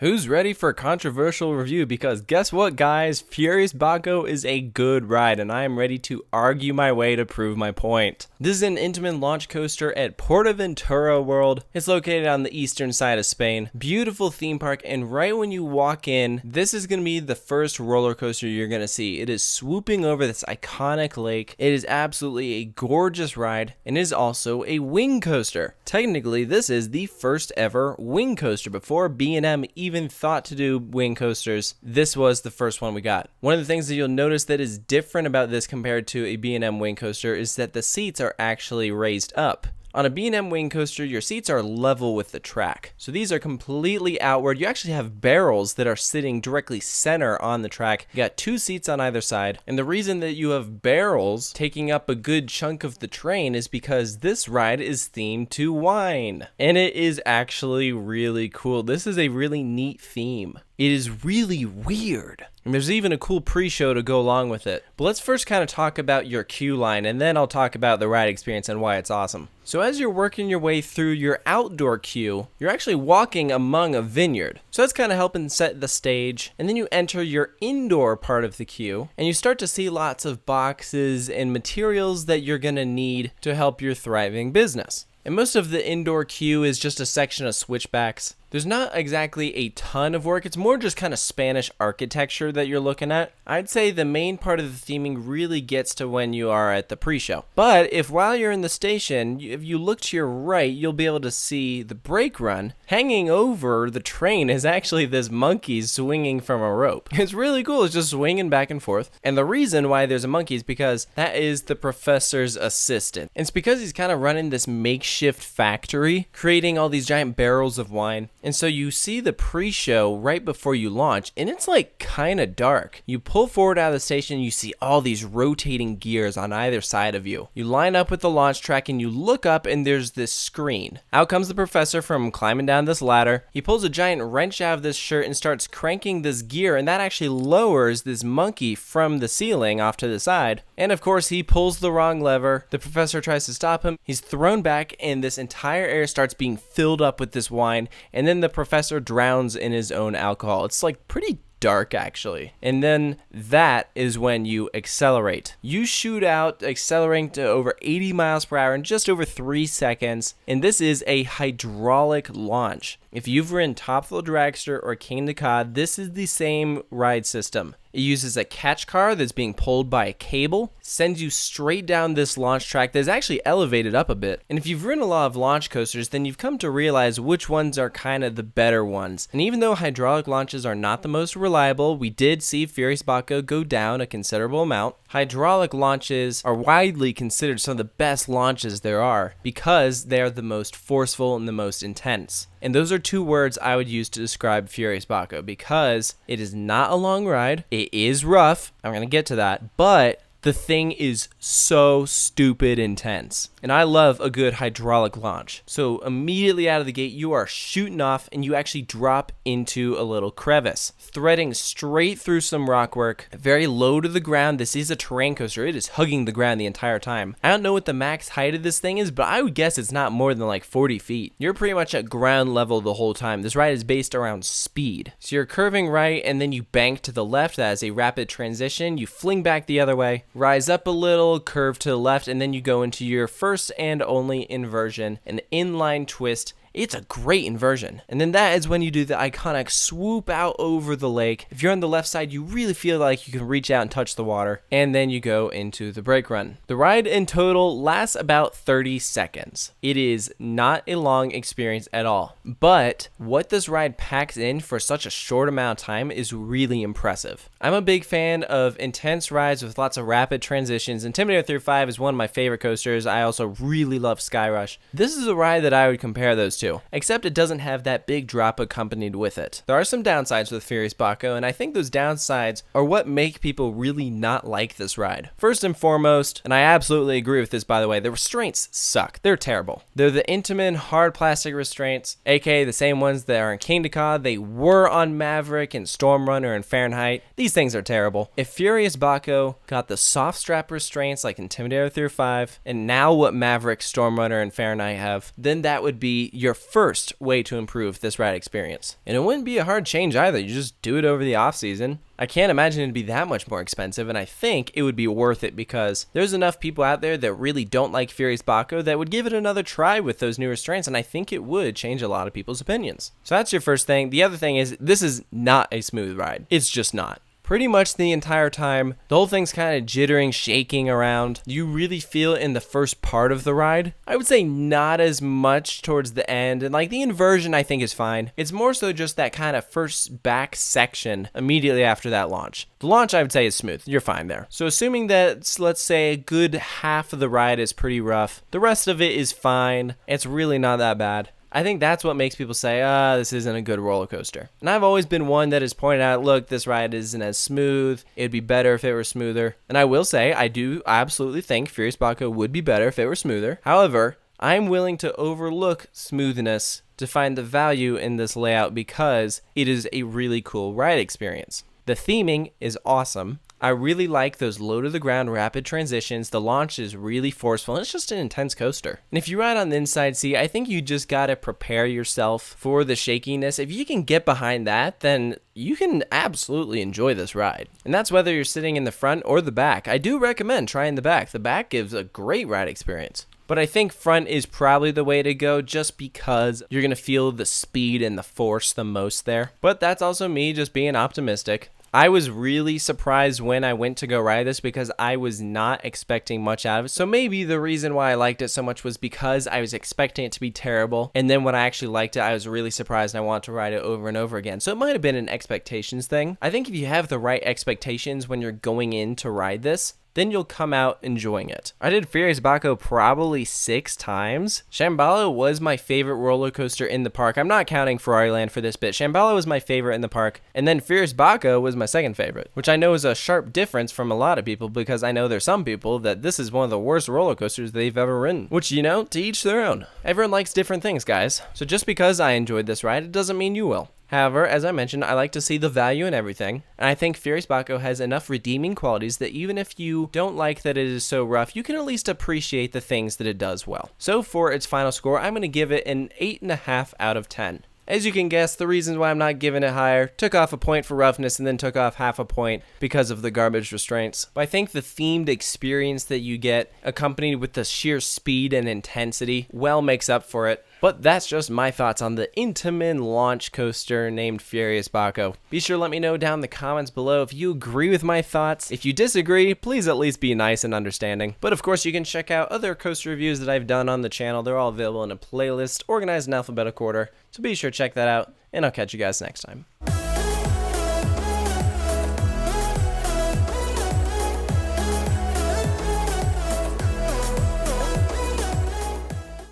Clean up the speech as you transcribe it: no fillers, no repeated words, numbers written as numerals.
Who's ready for a controversial review? Because guess what, guys? Furius Baco is a good ride, and I am ready to argue my way to prove my point. This is an Intamin launch coaster at PortAventura World. It's located on the eastern side of Spain. Beautiful theme park, and right when you walk in, this is going to be the first roller coaster you're going to see. It is swooping over this iconic lake. It is absolutely a gorgeous ride, and it is also a wing coaster. Technically, this is the first ever wing coaster. Before B&M even thought to do wing coasters, this was the first one we got. One of the things that you'll notice that is different about this compared to a B&M wing coaster is that the seats are actually raised up. On a B&M wing coaster, your seats are level with the track. So these are completely outward. You actually have barrels that are sitting directly center on the track. You got two seats on either side. And the reason that you have barrels taking up a good chunk of the train is because this ride is themed to wine. And it is actually really cool. This is a really neat theme. It is really weird. And there's even a cool pre-show to go along with it. But let's first kind of talk about your queue line, and then I'll talk about the ride experience and why it's awesome. So as you're working your way through your outdoor queue, you're actually walking among a vineyard. So that's kind of helping set the stage. And then you enter your indoor part of the queue, and you start to see lots of boxes and materials that you're going to need to help your thriving business. And most of the indoor queue is just a section of switchbacks. There's not exactly a ton of work. It's more just kind of Spanish architecture that you're looking at. I'd say the main part of the theming really gets to when you are at the pre-show. But if while you're in the station, if you look to your right, you'll be able to see the brake run. Hanging over the train is actually this monkey swinging from a rope. It's really cool. It's just swinging back and forth. And the reason why there's a monkey is because that is the professor's assistant. And it's because he's kind of running this makeshift factory, creating all these giant barrels of wine. And so you see the pre-show right before you launch, and it's like kind of dark. You pull forward out of the station, you see all these rotating gears on either side of you. You line up with the launch track and you look up and there's this screen. Out comes the professor from climbing down this ladder. He pulls a giant wrench out of this shirt and starts cranking this gear, and that actually lowers this monkey from the ceiling off to the side. And of course, he pulls the wrong lever. The professor tries to stop him. He's thrown back and this entire area starts being filled up with this wine, and then the professor drowns in his own alcohol. It's like pretty dark actually. And then that is when you accelerate. You shoot out, accelerating to over 80 miles per hour in just over 3 seconds. And this is a hydraulic launch. If you've ridden Top Thrill Dragster or King to Cod, this is the same ride system. It uses a catch car that's being pulled by a cable, sends you straight down this launch track that's actually elevated up a bit. And if you've ridden a lot of launch coasters, then you've come to realize which ones are kind of the better ones. And even though hydraulic launches are not the most reliable, we did see Furius Baco go down a considerable amount. Hydraulic launches are widely considered some of the best launches there are because they are the most forceful and the most intense. And those are two words I would use to describe Furius Baco, because it is not a long ride. It is rough. I'm going to get to that. But the thing is so stupid intense. And I love a good hydraulic launch. So immediately out of the gate, you are shooting off and you actually drop into a little crevice, threading straight through some rockwork, very low to the ground. This is a terrain coaster. It is hugging the ground the entire time. I don't know what the max height of this thing is, but I would guess it's not more than like 40 feet. You're pretty much at ground level the whole time. This ride is based around speed. So you're curving right and then you bank to the left. That is a rapid transition. You fling back the other way, rise up a little, curve to the left, and then you go into your first and only inversion, an inline twist. It's a great inversion. And then that is when you do the iconic swoop out over the lake. If you're on the left side, you really feel like you can reach out and touch the water. And then you go into the brake run. The ride in total lasts about 30 seconds. It is not a long experience at all. But what this ride packs in for such a short amount of time is really impressive. I'm a big fan of intense rides with lots of rapid transitions. Intimidator 35 is one of my favorite coasters. I also really love Sky Rush. This is a ride that I would compare those to, except it doesn't have that big drop accompanied with it. There are some downsides with Furius Baco, and I think those downsides are what make people really not like this ride. First and foremost, and I absolutely agree with this by the way, the restraints suck. They're terrible. They're the Intamin hard plastic restraints, aka the same ones that are in King to Cod. They were on Maverick and Storm Runner and Fahrenheit. These things are terrible. If Furius Baco got the soft strap restraints like Intimidator 35, and now what Maverick, Storm Runner, and Fahrenheit have, then that would be your your first way to improve this ride experience. And it wouldn't be a hard change either. You just do it over the off season. I can't imagine it'd be that much more expensive, and I think it would be worth it because there's enough people out there that really don't like Furius Baco that would give it another try with those new restraints, and I think it would change a lot of people's opinions. So that's your first thing. The other thing is, this is not a smooth ride. It's just not. Pretty much the entire time, the whole thing's kind of jittering, shaking around. You really feel it in the first part of the ride. I would say not as much towards the end, and like the inversion I think is fine. It's more so just that kind of first back section immediately after that launch. The launch I would say is smooth. You're fine there. So assuming that, let's say, a good half of the ride is pretty rough, the rest of it is fine. It's really not that bad. I think that's what makes people say, this isn't a good roller coaster. And I've always been one that has pointed out, look, this ride isn't as smooth. It'd be better if it were smoother. And I will say, I do absolutely think Furius Baco would be better if it were smoother. However, I'm willing to overlook smoothness to find the value in this layout because it is a really cool ride experience. The theming is awesome. I really like those low-to-the-ground rapid transitions. The launch is really forceful, and it's just an intense coaster. And if you ride on the inside seat, I think you just gotta prepare yourself for the shakiness. If you can get behind that, then you can absolutely enjoy this ride. And that's whether you're sitting in the front or the back. I do recommend trying the back. The back gives a great ride experience. But I think front is probably the way to go just because you're gonna feel the speed and the force the most there. But that's also me just being optimistic. I was really surprised when I went to go ride this because I was not expecting much out of it. So maybe the reason why I liked it so much was because I was expecting it to be terrible. And then when I actually liked it, I was really surprised and I wanted to ride it over and over again. So it might have been an expectations thing. I think if you have the right expectations when you're going in to ride this, then you'll come out enjoying it. I did Furius Baco probably 6 times. Shambhala was my favorite roller coaster in the park. I'm not counting Ferrari Land for this bit. Shambhala was my favorite in the park, and then Furius Baco was my second favorite, which I know is a sharp difference from a lot of people because I know there's some people that this is one of the worst roller coasters they've ever ridden, which, you know, to each their own. Everyone likes different things, guys. So just because I enjoyed this ride, it doesn't mean you will. However, as I mentioned, I like to see the value in everything, and I think Furius Baco has enough redeeming qualities that even if you don't like that it is so rough, you can at least appreciate the things that it does well. So for its final score, I'm going to give it an 8.5 out of 10. As you can guess, the reasons why I'm not giving it higher, took off a point for roughness and then took off half a point because of the garbage restraints. But I think the themed experience that you get, accompanied with the sheer speed and intensity, well makes up for it. But that's just my thoughts on the Intamin launch coaster named Furius Baco. Be sure to let me know down in the comments below if you agree with my thoughts. If you disagree, please at least be nice and understanding. But of course, you can check out other coaster reviews that I've done on the channel. They're all available in a playlist organized in alphabetical order. So be sure to check that out, and I'll catch you guys next time.